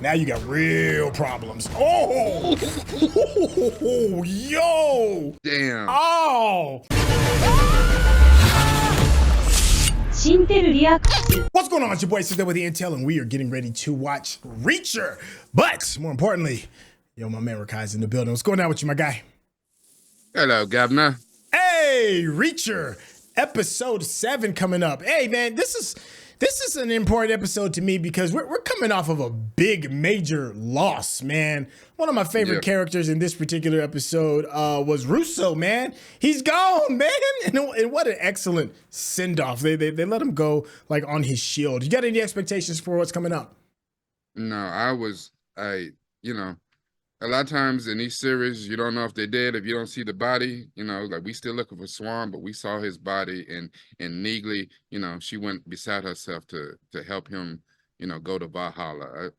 Now you got real problems. Oh, yo. Damn. Oh. Syntell Reaction. What's going on? It's your boy Syntell with the Intel, and we are getting ready to watch Reacher. But more importantly, yo, my man Rekai's in the building. What's going on with you, my guy? Hello, Governor. Hey, Reacher, episode 7 coming up. Hey, man, this is an important episode to me because we're coming off of a big, major loss, man. One of my favorite characters in this particular episode was Russo, man. He's gone, man. And what an excellent send-off. They let him go like on his shield. You got any expectations for what's coming up? No, you know, a lot of times in these series, you don't know if they're dead if you don't see the body. You know, like we still looking for Swan, but we saw his body, and Neely, you know, she went beside herself to help him, you know, go to Valhalla.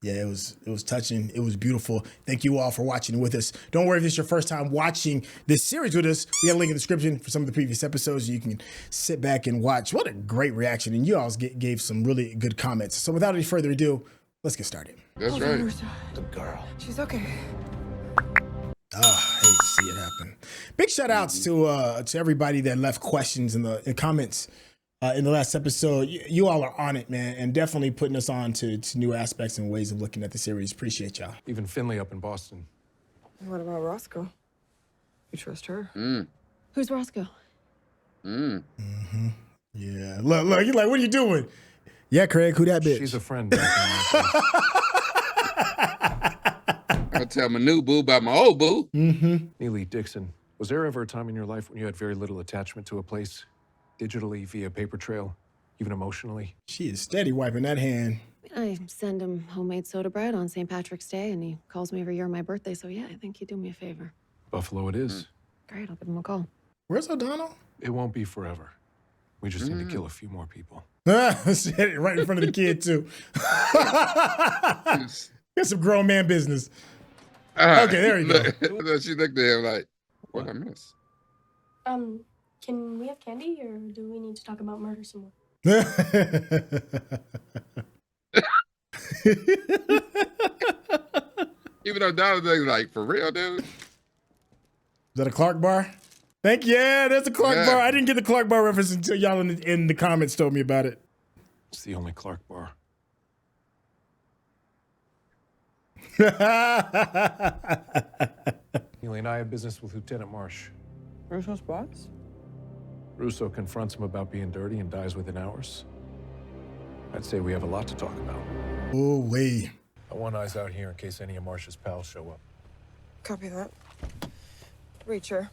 Yeah, it was touching. It was beautiful. Thank you all for watching with us. Don't worry if this is your first time watching this series with us. We have a link in the description for some of the previous episodes. You can sit back and watch. What a great reaction. And you all gave some really good comments. So without any further ado, let's get started. That's right. Good girl. She's okay. I hate to see it happen. Big shout outs to everybody that left questions in the comments in the last episode. You all are on it, man, and definitely putting us on to new aspects and ways of looking at the series. Appreciate y'all. Even Finley up in Boston. What about Roscoe? You trust her? Who's Roscoe? Yeah. Look, you're like, what are you doing? Yeah, Craig, who that bitch? She's a friend. Back in my place. I tell my new boo about my old boo. Neely Dixon, was there ever a time in your life when you had very little attachment to a place? Digitally, via paper trail, even emotionally? She is steady wiping that hand. I send him homemade soda bread on St. Patrick's Day, and he calls me every year on my birthday, so yeah, I think he'd do me a favor. Buffalo it is. Great, I'll give him a call. Where's O'Donnell? It won't be forever. We just need to kill a few more people. Shit, right in front of the kid, too. Got some grown man business. Okay, there you go. She looked at him like, what I miss? Can we have candy, or do we need to talk about murder some more? Even though Donald's like, for real, dude? Is that a Clark bar? Thank you. Yeah, there's a Clark bar. I didn't get the Clark bar reference until y'all in the comments told me about it. It's the only Clark bar. Neely and I have business with Lieutenant Marsh. Russo's boss? Russo confronts him about being dirty and dies within hours. I'd say we have a lot to talk about. Oh, wait. I want eyes out here in case any of Marsh's pals show up. Copy that. Reacher.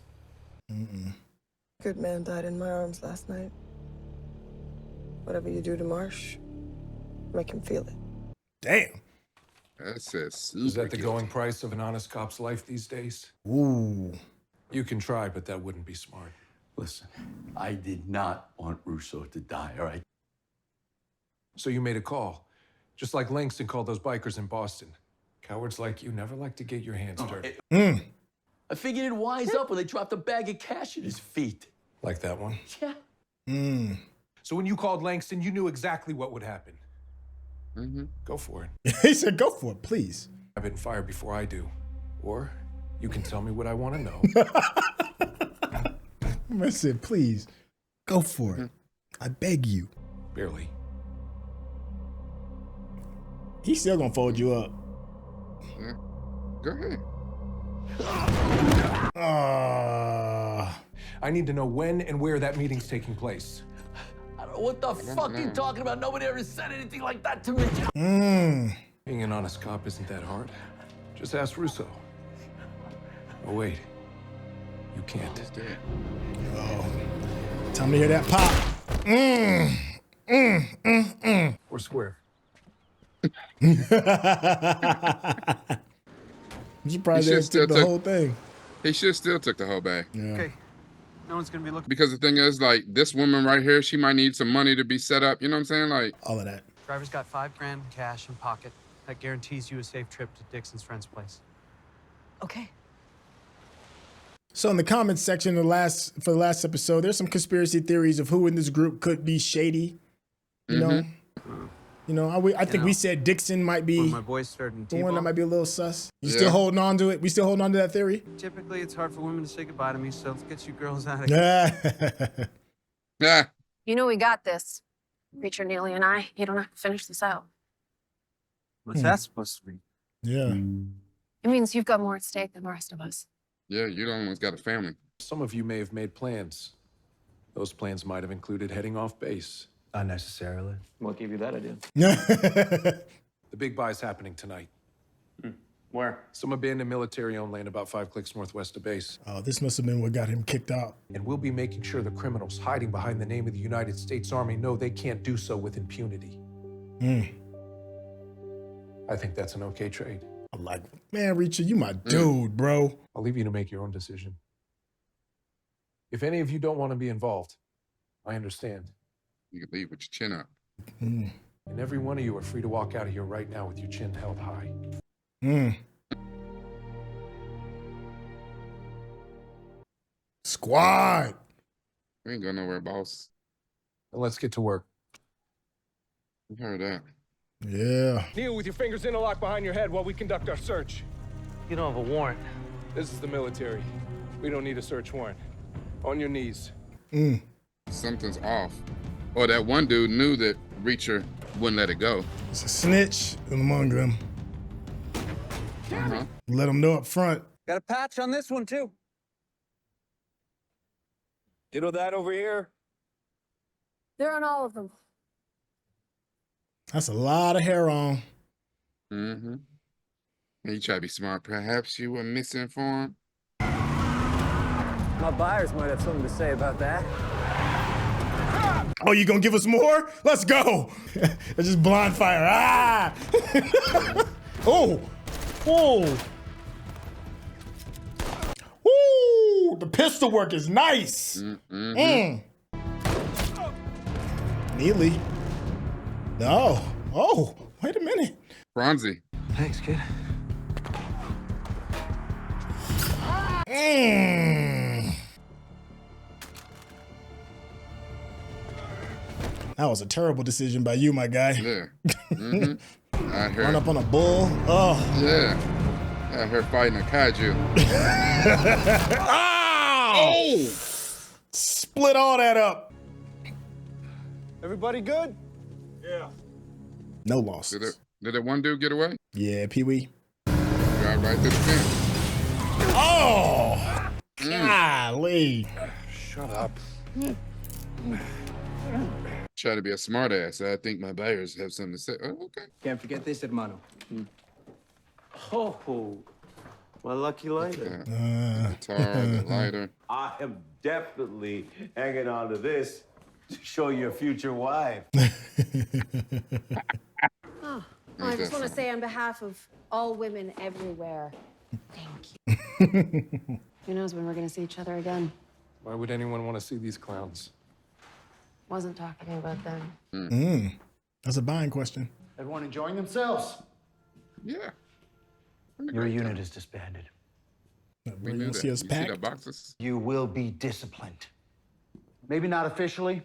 Good man died in my arms last night. Whatever you do to Marsh, make him feel it. Damn. That's a super Is that the guilty. going price of an honest cop's life these days? Ooh. You can try, but that wouldn't be smart. Listen, I did not want Russo to die, all right? So you made a call, just like Langston called those bikers in Boston. Cowards like you never like to get your hands dirty. I figured he'd wise up when they dropped a bag of cash at his feet. Like that one. Yeah. So when you called Langston, you knew exactly what would happen. Go for it. He said, go for it, please. I've been fired before I do. Or you can tell me what I want to know. I said, please, go for it. I beg you. Barely. He's still gonna fold you up. Yeah. Go ahead. I need to know when and where that meeting's taking place. I don't know what the fuck you talking about. Nobody ever said anything like that to me. Being an honest cop isn't that hard. Just ask Russo. Oh, wait. You can't. Time to hear that pop. We're square. I'm surprised they took the whole thing. He should still took the whole bag. Yeah. Okay. No one's gonna be looking. Because the thing is, like, this woman right here, she might need some money to be set up. You know what I'm saying? Like, All of that. Driver's got $5 grand cash in pocket. That guarantees you a safe trip to Dixon's friend's place. Okay. So in the comments section for the last episode, there's some conspiracy theories of who in this group could be shady. You know? You know, I think we said Dixon might be When my boys started the one that T-ball, might be a little sus. You Yeah. still holding on to it? We still holding on to that theory? typically it's hard for women to say goodbye to me, so let's get you girls out of here. Yeah. Yeah. You know we got this. Reacher, Neely, and I. You don't have to finish this out. What's that supposed to be? Yeah. It means you've got more at stake than the rest of us. Yeah, you the only one's got a family. Some of you may have made plans. Those plans might have included heading off base. Unnecessarily. What gave you that idea? The big buy's happening tonight. Where? Some abandoned military-owned land about 5 clicks northwest of base. Oh, this must have been what got him kicked out. And we'll be making sure the criminals hiding behind the name of the United States Army know they can't do so with impunity. I think that's an okay trade. I'm like, man, Reacher, you my dude, bro. I'll leave you to make your own decision. If any of you don't want to be involved, I understand. You can leave with your chin up. And every one of you are free to walk out of here right now with your chin held high. Squad. We ain't going nowhere, boss. And let's get to work. You heard that. Yeah. Kneel with your fingers interlocked behind your head while we conduct our search. You don't have a warrant. This is the military. We don't need a search warrant. On your knees. Something's off. Or that one dude knew that Reacher wouldn't let it go. It's a snitch among them. Uh-huh. Let them know up front. Got a patch on this one, too. Ditto that over here. They're on all of them. That's a lot of hair on. Mm-hmm. And you try to be smart. Perhaps you were misinformed. My buyers might have something to say about that. Oh, you gonna give us more? Let's go. It's just blind fire. Ah! Oh! Oh! Ooh! The pistol work is nice. Neely. No. Oh, wait a minute. Bronzy. Thanks, kid. That was a terrible decision by you, my guy. Yeah. Mm-hmm. I heard. Run up on a bull. Oh. Yeah. I heard fighting a kaiju. Oh! Split all that up. Everybody good? No losses. Did that one dude get away? Yeah, Pee-wee. Drive right through the fence. Oh! Golly. Shut up. Try to be a smart ass. I think my buyers have something to say. Oh, okay. Can't forget this, hermano. Oh, my lucky lighter. The guitar, the lighter. I am definitely hanging on to this to show your future wife. Oh, I just want to say on behalf of all women everywhere, thank you. Who knows when we're going to see each other again? Why would anyone want to see these clowns? Wasn't talking about them. That's a buying question. Everyone enjoying themselves? Yeah. Your unit is disbanded. We You knew don't that. see us You see pack? the boxes? You will be disciplined. Maybe not officially.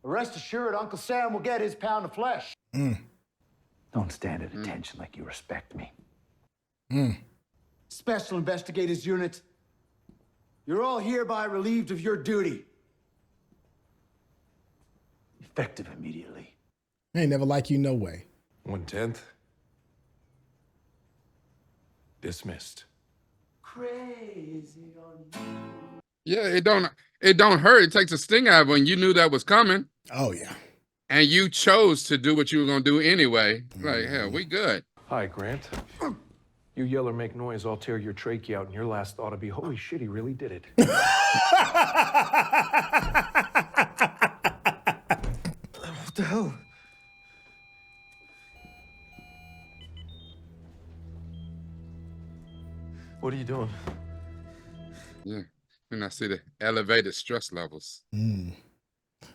But rest assured, Uncle Sam will get his pound of flesh. Don't stand at attention like you respect me. Special Investigators Unit, you're all hereby relieved of your duty. Effective immediately. I ain't never like you no way. 1/10. Dismissed. Crazy on you. Yeah, it don't hurt. It takes a sting out of it when you knew that was coming. Oh, yeah. And you chose to do what you were gonna do anyway. Like, hell, we good. Hi, Grant. You yell or make noise, I'll tear your trachea out, and your last thought will be, holy shit, he really did it. What the hell? What are you doing? Yeah. And I see the elevated stress levels. Do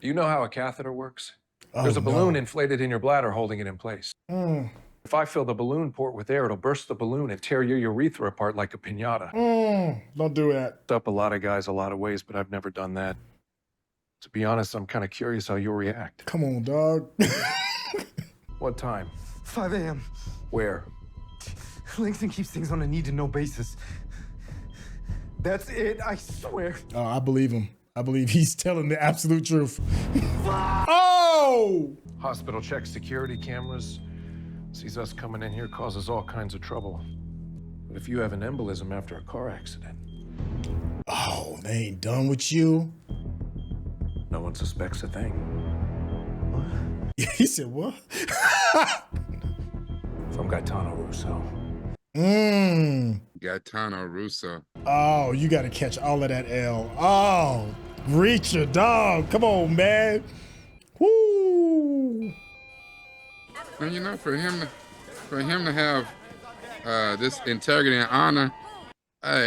you know how a catheter works? Oh, There's a balloon no. inflated in your bladder holding it in place. If I fill the balloon port with air, it'll burst the balloon and tear your urethra apart like a piñata. Don't do that. It's up a lot of guys a lot of ways, but I've never done that. To be honest, I'm kind of curious how you'll react. Come on, dog. What time? 5 a.m. Where? Langston keeps things on a need-to-know basis. That's it, I swear. Oh, I believe him. I believe he's telling the absolute truth. Oh! Hospital checks security cameras. Sees us coming in here, causes all kinds of trouble. But if you have an embolism after a car accident... Oh, they ain't done with you? No one suspects a thing. What? He said what? From Gaetano Russo. Gaetano Russo. Oh, you got to catch all of that L. Oh, Reacher, dog. Come on, man. Woo. And you know, for him to have this integrity and honor,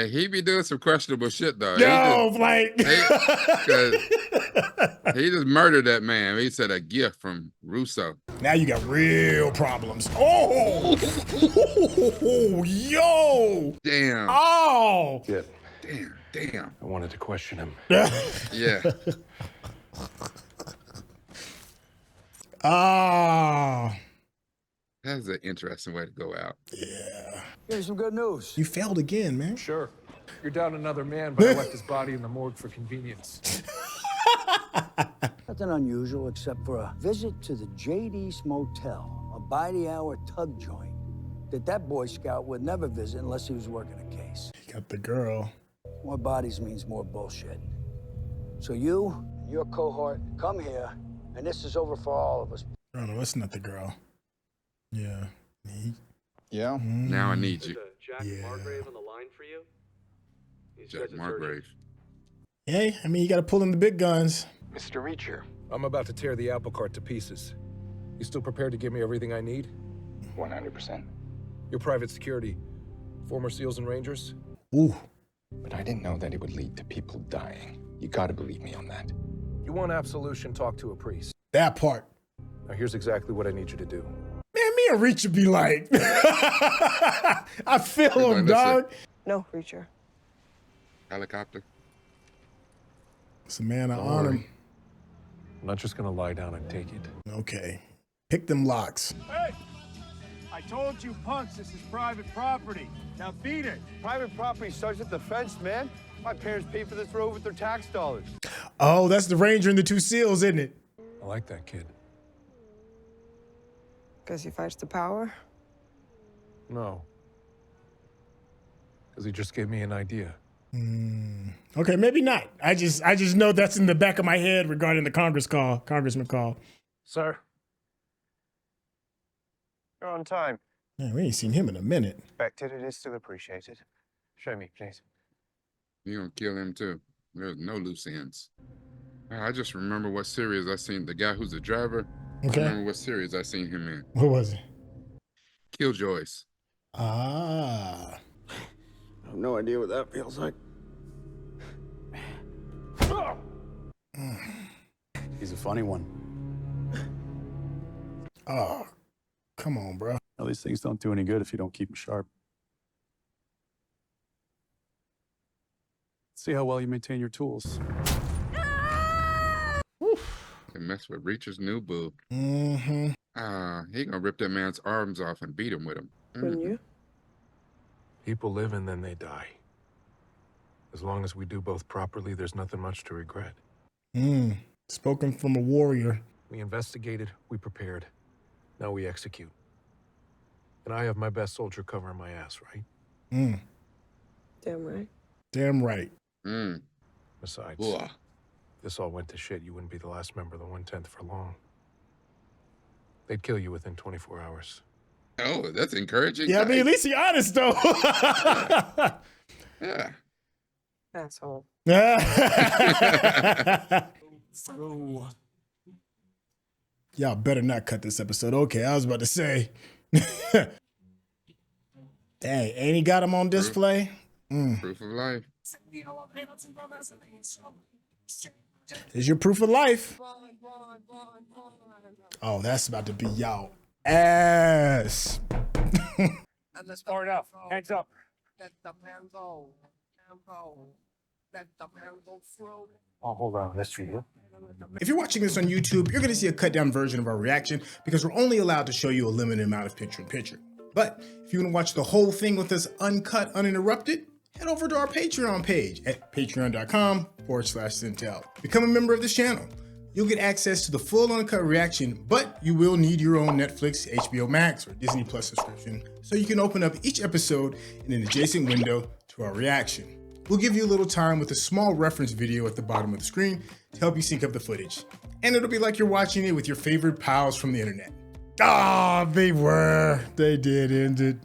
he be doing some questionable shit though. Yo, He just murdered that man. He said a gift from Russo. Now you got real problems. Oh, yo. Damn. Oh. Yeah. Damn. I wanted to question him. Yeah. Ah. That's an interesting way to go out. Yeah. Here's some good news. You failed again, man. Sure. You're down another man, but I left his body in the morgue for convenience. Nothing unusual except for a visit to the JD's Motel, a by-the-hour tug joint that Boy Scout would never visit unless he was working a case. You got the girl. More bodies means more bullshit. So you, your cohort, come here, and this is over for all of us. Oh, no, that's not the girl. Yeah. Yeah? Now I need you. Jack Margrave on the line for you? Jack Margrave. Hey, I mean, you got to pull in the big guns. Mr. Reacher. I'm about to tear the apple cart to pieces. You still prepared to give me everything I need? 100%. Your private security. Former SEALs and Rangers? Ooh. But I didn't know that it would lead to people dying. You gotta believe me on that. You want absolution, talk to a priest. That part. Now here's exactly what I need you to do. Man, me and Reacher be like, I feel him, dog. No, Reacher. Helicopter. It's a man of Don't honor. worry. I'm not just gonna lie down and take it. Okay. Pick them locks. Hey! I told you, punks, this is private property. Now beat it. Private property starts at the fence, man. My parents paid for this road with their tax dollars. Oh, that's the Ranger and the two SEALs, isn't it? I like that kid. Because he fights the power? No. Because he just gave me an idea. Okay, maybe not. I just know that's in the back of my head regarding the congressman call. Sir? You're on time. Man, we ain't seen him in a minute. Expected, it is still appreciated. Show me, please. You gonna kill him too. There's no loose ends. I just remember what series I seen the guy who's the driver. Okay. I remember what series I seen him in. What was it? Killjoys. Ah. I have no idea what that feels like. He's a funny one. Oh, come on, bro. Now, these things don't do any good if you don't keep them sharp. See how well you maintain your tools. Can mess with Reacher's new boo. Mm-hmm. He gonna rip that man's arms off and beat him with them. Wouldn't you? People live and then they die. As long as we do both properly, there's nothing much to regret. Spoken from a warrior. We investigated, we prepared. Now we execute. And I have my best soldier covering my ass, right? Damn right. Damn right. Besides, Ugh. this all went to shit, you wouldn't be the last member of the 1/10 for long. They'd kill you within 24 hours. Oh, that's encouraging. Yeah, I mean, at least he honest, though. Yeah. Asshole. Y'all better not cut this episode. Okay, I was about to say. Dang, ain't he got him on display? Proof of life. Is your proof of life? Oh, that's about to be y'all ass. Let's start up. Hands up. Oh, hold on. That's you. If you're watching this on YouTube, you're going to see a cut down version of our reaction because we're only allowed to show you a limited amount of picture-in-picture. But if you want to watch the whole thing with us uncut, uninterrupted, head over to our Patreon page at patreon.com/Syntell. Become a member of this channel. You'll get access to the full uncut reaction, but you will need your own Netflix, HBO Max, or Disney Plus subscription so you can open up each episode in an adjacent window to our reaction. We'll give you a little time with a small reference video at the bottom of the screen to help you sync up the footage. And it'll be like you're watching it with your favorite pals from the internet. They did end it.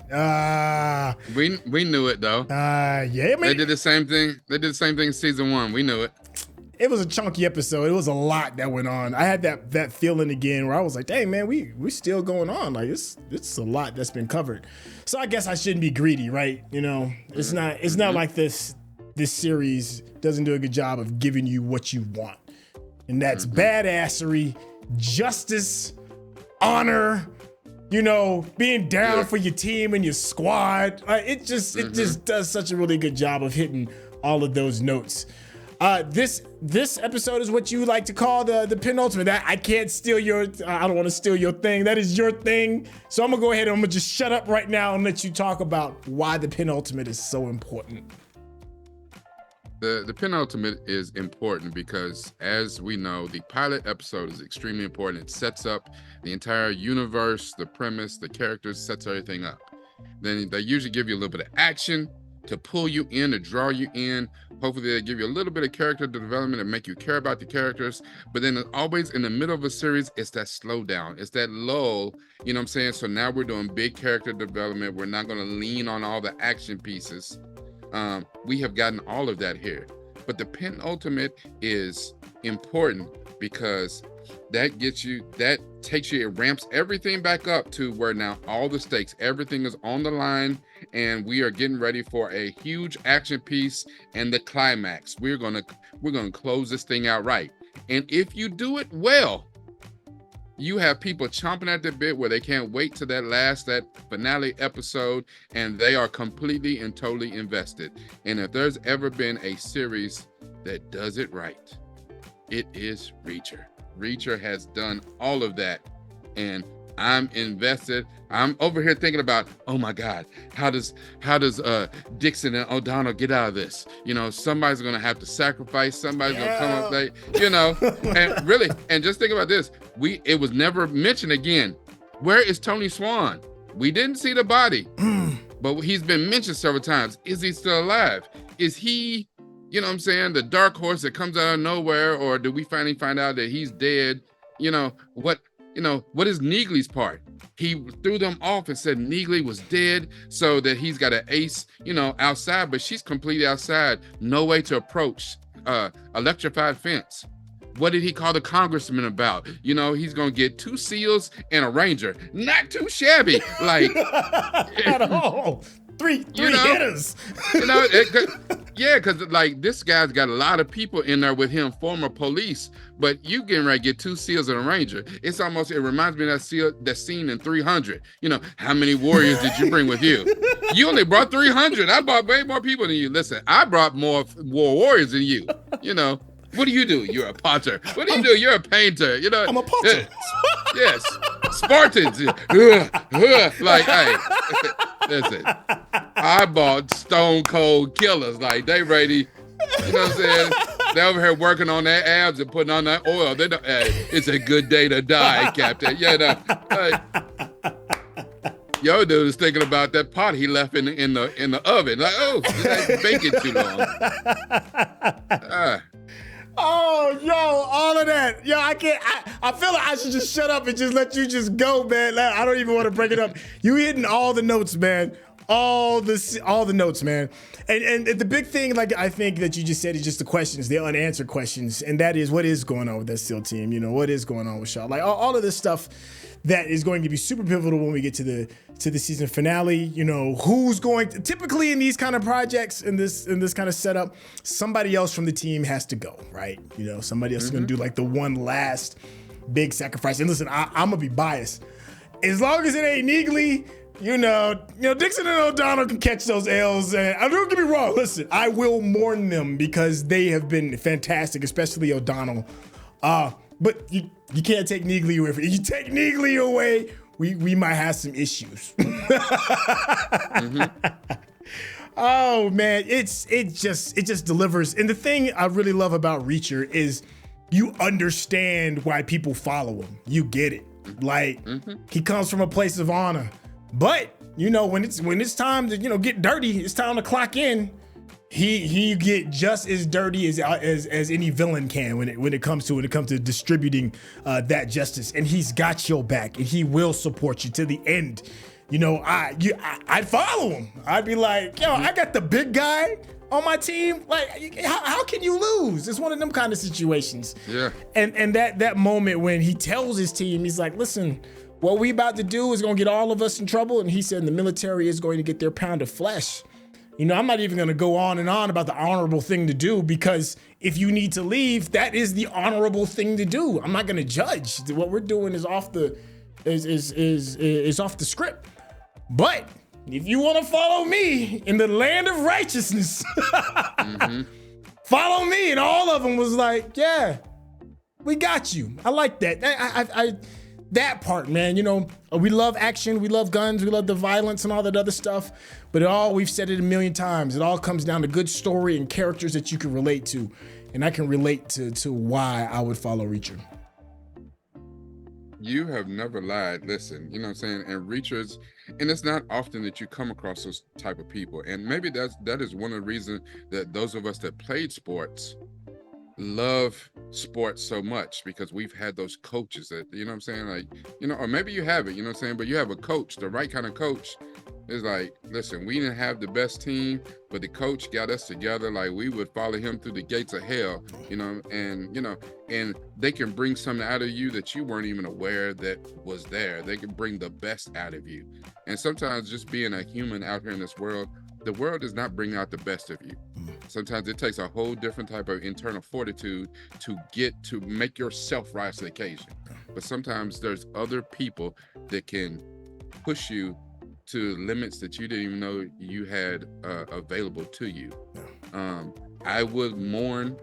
We knew it though. Yeah, they did the same thing. They did the same thing in season 1. We knew it. It was a chunky episode. It was a lot that went on. I had that feeling again where I was like, dang man, we still going on. Like it's a lot that's been covered. So I guess I shouldn't be greedy, right? You know, it's not like this series doesn't do a good job of giving you what you want. And that's badassery, justice, honor, you know, being down for your team and your squad. It just does such a really good job of hitting all of those notes. This episode is what you like to call the penultimate. I can't steal your, I don't want to steal your thing. That is your thing. So I'm gonna go ahead and I'm gonna just shut up right now and let you talk about why the penultimate is so important. The penultimate is important because, as we know, the pilot episode is extremely important. It sets up the entire universe, the premise, the characters, sets everything up. Then they usually give you a little bit of action to pull you in, to draw you in. Hopefully they give you a little bit of character development and make you care about the characters. But then always in the middle of a series, it's that slowdown. It's that lull, you know what I'm saying? So now we're doing big character development. We're not gonna lean on all the action pieces. We have gotten all of that here. But the penultimate is important because that takes you, it ramps everything back up to where now all the stakes, everything is on the line, and we are getting ready for a huge action piece and the climax. We're gonna close this thing out right. And if you do it well, you have people chomping at the bit where they can't wait to that finale episode, and they are completely and totally invested. And if there's ever been a series that does it right, it is Reacher. Reacher has done all of that, and I'm invested. I'm over here thinking about, oh my God, how does Dixon and O'Donnell get out of this? You know, somebody's gonna have to sacrifice, somebody's gonna come up late, you know, and really, and just think about this. It was never mentioned again. Where is Tony Swan? We didn't see the body, but he's been mentioned several times. Is he still alive? Is he, you know what I'm saying, the dark horse that comes out of nowhere, or do we finally find out that he's dead? What is Neely's part? He threw them off and said Neely was dead, so that he's got an ace, outside, but she's completely outside. No way to approach electrified fence. What did he call the congressman about? He's gonna get 2 SEALs and a ranger. Not too shabby, like at all. Three hitters. Because like this guy's got a lot of people in there with him, former police, but you getting ready to get 2 SEALs and a ranger. It reminds me of that scene in 300. How many warriors did you bring with you? You only brought 300. I brought way more people than you. Listen, I brought more warriors than you. What do? You're a potter. What do you do? You're a painter. I'm a potter. Yes. Spartans. Like, hey, listen, I bought stone cold killers. Like, they ready, you know what I'm saying? They over here working on their abs and putting on that oil. They don't, hey, it's a good day to die, Captain. Yo, dude is thinking about that pot he left in the oven. Like, oh, it's baking too long. Oh, yo, all of that. Yo, I can't, I feel like I should just shut up and just let you just go, man. I don't even want to break it up. You hitting all the notes, man. All the notes, man. And the big thing, like I think that you just said, is just the questions, the unanswered questions. And that is, what is going on with that SEAL team? What is going on with Shaw? Like all of this stuff that is going to be super pivotal when we get to the season finale. Who's going to, typically in these kind of projects, in this kind of setup, somebody else from the team has to go, right? Somebody else is going to do like the one last big sacrifice. And listen, I'm gonna be biased. As long as it ain't Neely, you know, Dixon and O'Donnell can catch those L's. And don't get me wrong. Listen, I will mourn them because they have been fantastic, especially O'Donnell. But you can't take Neagley away. If you take Neagley away, we might have some issues. Oh man, it just delivers. And the thing I really love about Reacher is you understand why people follow him. You get it. Like he comes from a place of honor. But you know, when it's time to get dirty, it's time to clock in. He get just as dirty as any villain can when it comes to distributing that justice. And he's got your back, and he will support you to the end. You know, I'd follow him. I'd be like, yo, I got the big guy on my team. Like, how can you lose? It's one of them kind of situations. Yeah. And that moment when he tells his team, he's like, listen, what we about to do is gonna get all of us in trouble. And he said the military is going to get their pound of flesh. You know, I'm not even gonna go on and on about the honorable thing to do, because if you need to leave, that is the honorable thing to do. I'm not gonna judge. What we're doing is off the script. But if you want to follow me in the land of righteousness, follow me. And all of them was like, yeah, we got you. I like that. That part, man, you know, we love action, we love guns, we love the violence and all that other stuff. But we've said it a million times. It all comes down to good story and characters that you can relate to. And I can relate to why I would follow Reacher. You have never lied. Listen, you know what I'm saying? And Reachers, and it's not often that you come across those type of people. And maybe that is one of the reasons that those of us that played sports love sports so much, because we've had those coaches that, you know what I'm saying? Like, you know, or maybe you haven't, you know what I'm saying? But you have a coach, the right kind of coach is like, listen, we didn't have the best team, but the coach got us together. Like, we would follow him through the gates of hell, and they can bring something out of you that you weren't even aware that was there. They can bring the best out of you. And sometimes just being a human out here in this world, the world does not bring out the best of you. Sometimes it takes a whole different type of internal fortitude to make yourself rise to the occasion. But sometimes there's other people that can push you to limits that you didn't even know you had available to you. I would mourn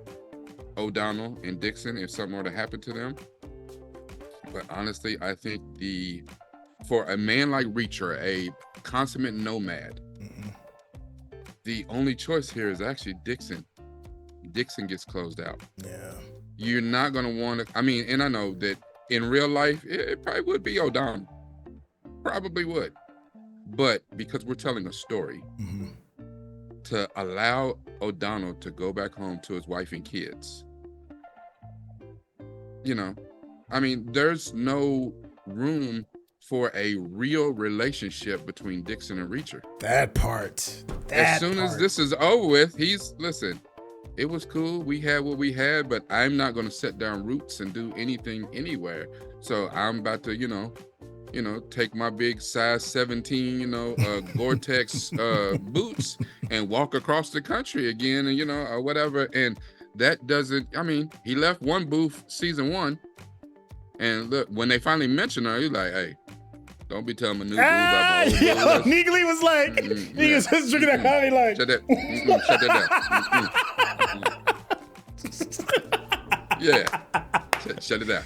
O'Donnell and Dixon if something were to happen to them. But honestly, I think for a man like Reacher, a consummate nomad, the only choice here is actually Dixon. Dixon gets closed out. Yeah. You're not going to want to, and I know that in real life, it probably would be O'Donnell. Probably would. But because we're telling a story, to allow O'Donnell to go back home to his wife and kids, there's no room for a real relationship between Dixon and Reacher. That part. As soon as this is over with, listen, it was cool. We had what we had, but I'm not going to set down roots and do anything anywhere. So I'm about to, take my big size 17, Gore-Tex boots and walk across the country again, and, or whatever. And that doesn't, he left one booth season 1. And look, when they finally mentioned her, he's like, hey, don't be telling me new booth about my old booth. Neagley was like, he was just drinking that honey like. Shut that, shut that down. Yeah. Shut it down.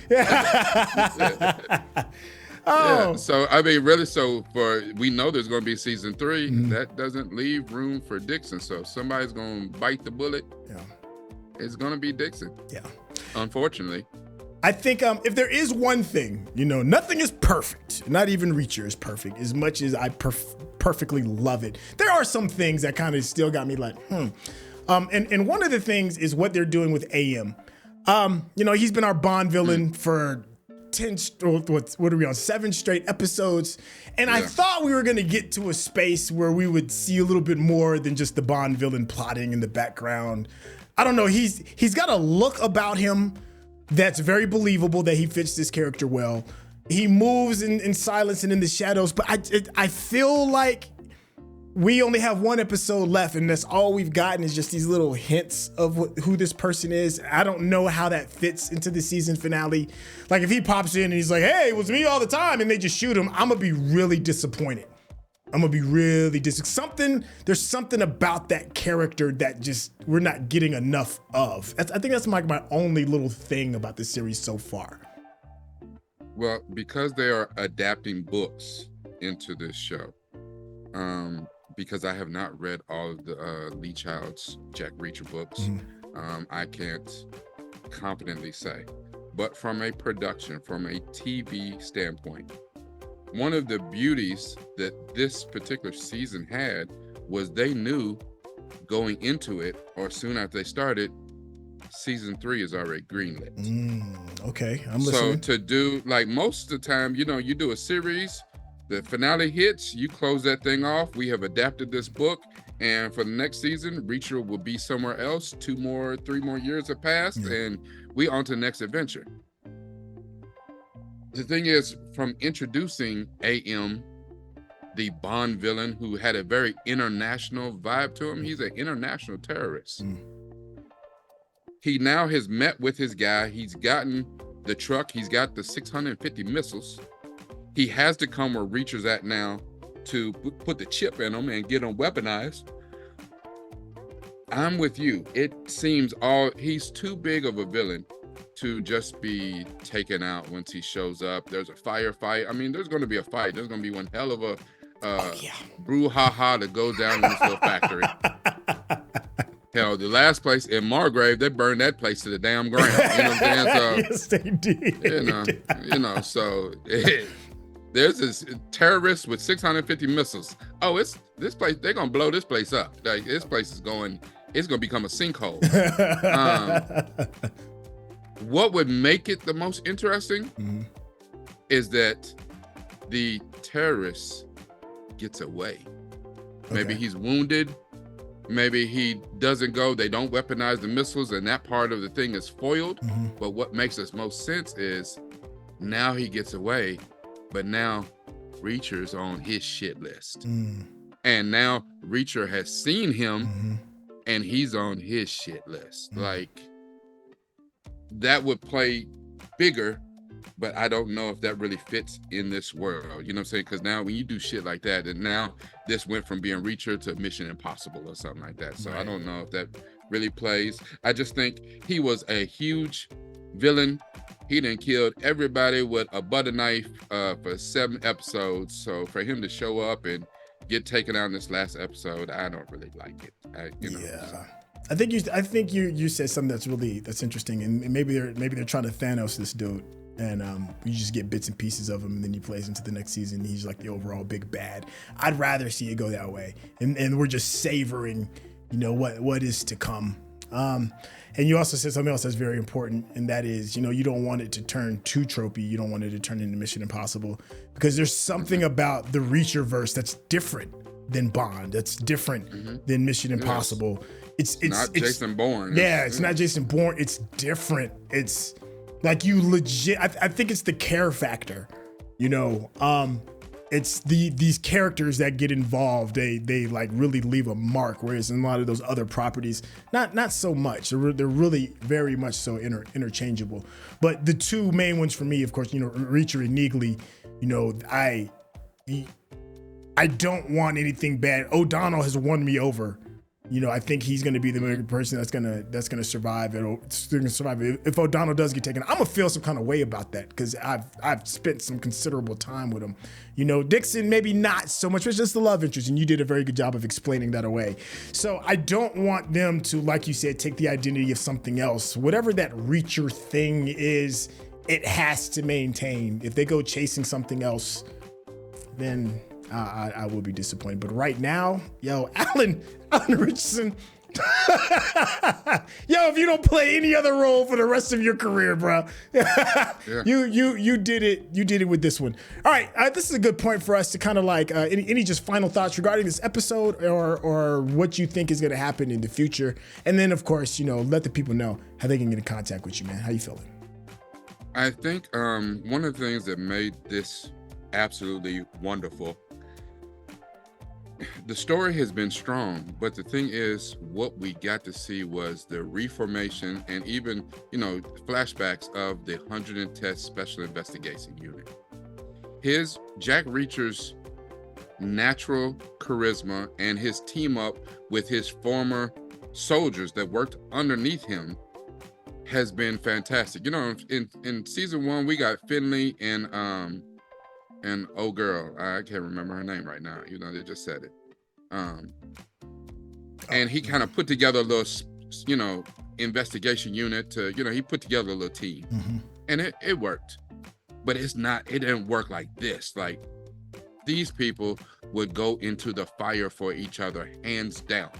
Oh. Yeah. So really, we know there's going to be season 3. That doesn't leave room for Dixon. So if somebody's going to bite the bullet, it's going to be Dixon. Yeah. Unfortunately. I think if there is one thing, nothing is perfect. Not even Reacher is perfect, as much as I perfectly love it. There are some things that kind of still got me like, And one of the things is what they're doing with AM. He's been our Bond villain for 7 straight episodes. And I thought we were going to get to a space where we would see a little bit more than just the Bond villain plotting in the background. I don't know. He's got a look about him that's very believable, that he fits this character well. He moves in silence and in the shadows, but I feel like we only have one episode left, and that's all we've gotten is just these little hints of who this person is. I don't know how that fits into the season finale. Like, if he pops in and he's like, hey, it was me all the time, and they just shoot him, I'm gonna be really disappointed. I'm gonna be really there's something about that character that just we're not getting enough of. I think that's my only little thing about this series so far. Well, because they are adapting books into this show, because I have not read all of the Lee Child's Jack Reacher books, I can't confidently say. But from a production, from a TV standpoint, one of the beauties that this particular season had was they knew going into it, or soon after they started, season 3 is already greenlit. Okay, I'm listening. So to do, like most of the time, you do a series, the finale hits, you close that thing off. We have adapted this book, and for the next season, Reacher will be somewhere else. 3 more years have passed, and we on to the next adventure. The thing is, from introducing AM, the Bond villain who had a very international vibe to him, he's an international terrorist. He now has met with his guy. He's gotten the truck. He's got the 650 missiles. He has to come where Reacher's at now to put the chip in him and get him weaponized. I'm with you. It seems he's too big of a villain to just be taken out once he shows up. There's a firefight. I mean, there's going to be a fight. There's going to be one hell of a brouhaha that goes down in this little factory. Hell, the last place in Margrave, they burned that place to the damn ground. You know what I'm saying? So, yes, they did. So there's this terrorist with 650 missiles. Oh, it's this place. They're gonna blow this place up. Like this place is going. It's gonna become a sinkhole. What would make it the most interesting is that the terrorist gets away. Maybe he's wounded. Maybe he doesn't go. They don't weaponize the missiles, and that part of the thing is foiled. But what makes us most sense is now he gets away, but now Reacher's on his shit list. And now Reacher has seen him and he's on his shit list. Like, that would play bigger, but I don't know if that really fits in this world. You know what I'm saying? Because now when you do shit like that, and now this went from being Reacher to Mission Impossible or something like that. So I don't know if that really plays. I just think he was a huge villain. He done killed everybody with a butter knife for 7 episodes. So for him to show up and get taken out in this last episode, I don't really like it. So. I think you said something that's interesting, and maybe they're trying to Thanos this dude, and you just get bits and pieces of him, and then he plays into the next season. He's like the overall big bad. I'd rather see it go that way, and we're just savoring, what is to come. And you also said something else that's very important, and that is, you don't want it to turn too tropey. You don't want it to turn into Mission Impossible, because there's something about the Reacher verse that's different than Bond. That's different than Mission Impossible. It's not Jason Bourne. Yeah, it's not Jason Bourne. It's different. It's like you legit. I think it's the care factor. It's these characters that get involved. They like really leave a mark. Whereas in a lot of those other properties, not so much. They're really very much so interchangeable. But the two main ones for me, of course, Reacher and Neagley. I don't want anything bad. O'Donnell has won me over. I think he's going to be the person that's going to survive. If O'Donnell does get taken, I'm gonna feel some kind of way about that, because I've spent some considerable time with him. Dixon maybe not so much. It's just the love interest, and you did a very good job of explaining that away. So I don't want them to, like you said, take the identity of something else. Whatever that Reacher thing is, it has to maintain. If they go chasing something else, then I will be disappointed. But right now, Alan Richardson, if you don't play any other role for the rest of your career, bro, you did it. You did it with this one. All right, this is a good point for us to kind of like any just final thoughts regarding this episode, or what you think is going to happen in the future, and then of course let the people know how they can get in contact with you, man. How you feeling? I think one of the things that made this absolutely wonderful. The story has been strong, but the thing is, what we got to see was the reformation and even, flashbacks of the 110th Special Investigation Unit. Jack Reacher's natural charisma and his team up with his former soldiers that worked underneath him has been fantastic. You know, in season 1, we got Finley and oh girl, I can't remember her name right now. You know, they just said it. And he kind of put together a little, you know, investigation unit to, you know, he put together a little team, and it worked. But it didn't work like this. Like, these people would go into the fire for each other, hands down.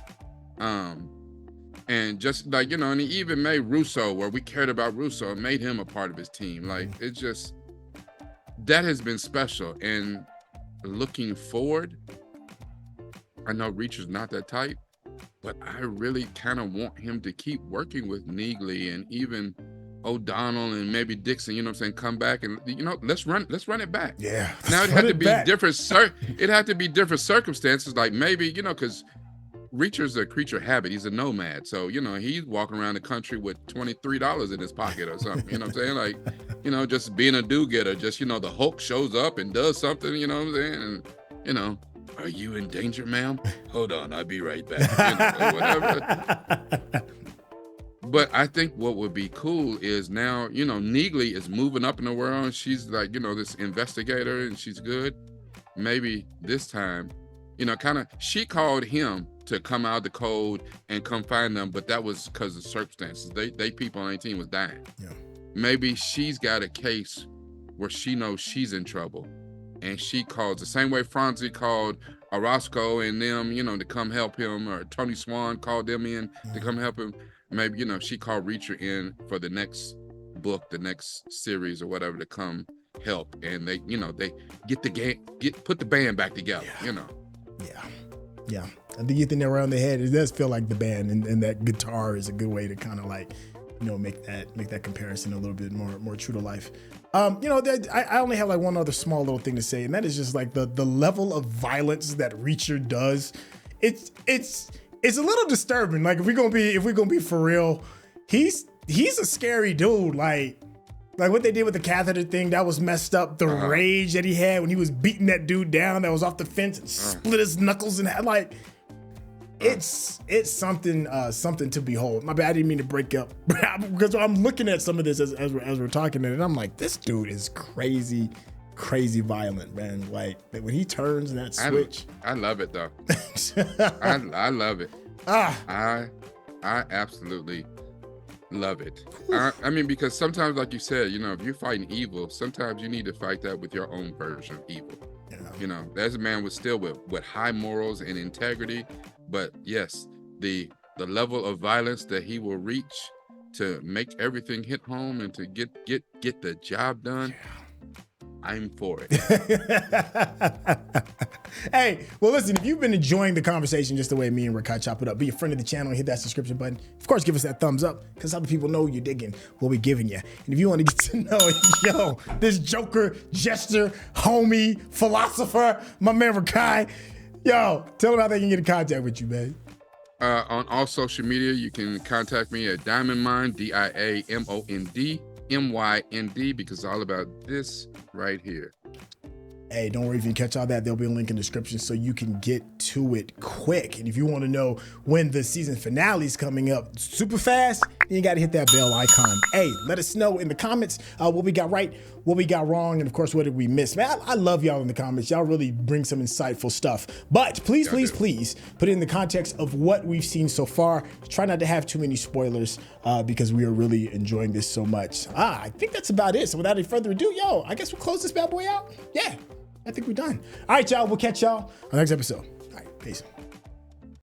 And just like, you know, and he even made Russo, where we cared about Russo, and made him a part of his team. Like, it just, that has been special. And looking forward, I know Reacher's not that type, but I really kind of want him to keep working with Neagley and even O'Donnell and maybe Dixon, you know what I'm saying, come back and, you know, let's run it back. Yeah. Now it had to be different circumstances, like maybe, you know, because Reacher's a creature of habit. He's a nomad. So, you know, he's walking around the country with $23 in his pocket or something, you know what I'm saying? Like, you know, just being a do-getter, just, you know, the Hulk shows up and does something, you know what I'm saying? And, you know, are you in danger, ma'am? Hold on, I'll be right back. You know, or whatever. But I think what would be cool is now, you know, Neagley is moving up in the world, and she's like, you know, this investigator, and she's good. Maybe this time, you know, kind of, she called him to come out of the code and come find them, but that was because of circumstances. They people on 18 was dying. Yeah. Maybe she's got a case where she knows she's in trouble, and she calls the same way Franzi called Orozco and them, you know, to come help him, or Tony Swan called them in to come help him. Maybe, you know, she called Reacher in for the next book, the next series or whatever, to come help. And they, you know, they put the band back together, you know. Yeah. I think you think around the head, it does feel like the band, and that guitar is a good way to kind of like, you know, make that comparison a little bit more true to life. You know, I only have like one other small little thing to say, and that is just like the level of violence that Reacher does. It's a little disturbing. Like, if we're gonna be for real, he's a scary dude. Like what they did with the catheter thing, that was messed up. The rage that he had when he was beating that dude down that was off the fence and split his knuckles and had like, it's something to behold. My bad, I didn't mean to break up, because I'm looking at some of this as we're talking, and I'm like, this dude is crazy violent, man. Like, when he turns that switch. I love it though. I love it. I absolutely love it. I mean, because sometimes, like you said, you know, if you're fighting evil, sometimes you need to fight that with your own version of evil. Yeah. You know, there's a man with high morals and integrity, but yes, the level of violence that he will reach to make everything hit home and to get the job done. Yeah. I'm for it. Hey, well, listen, if you've been enjoying the conversation just the way me and Rekai chop it up, be a friend of the channel and hit that subscription button. Of course, give us that thumbs up, because other people know you're digging what we're giving you. And if you want to get to know, this Joker, jester, homie, philosopher, my man Rekai, tell them how they can get in contact with you, man. On all social media, you can contact me at DiamondMynd, DIAMONDMYND, because it's all about this right here. Hey, don't worry if you can catch all that. There'll be a link in the description so you can get to it quick. And if you want to know when the season finale is coming up super fast, then you got to hit that bell icon. Hey, let us know in the comments what we got right, what we got wrong, and of course, what did we miss? Man, I love y'all in the comments. Y'all really bring some insightful stuff. But please put it in the context of what we've seen so far. Try not to have too many spoilers because we are really enjoying this so much. I think that's about it. So without any further ado, I guess we'll close this bad boy out. Yeah. I think we're done. All right, y'all. We'll catch y'all on the next episode. All right, peace.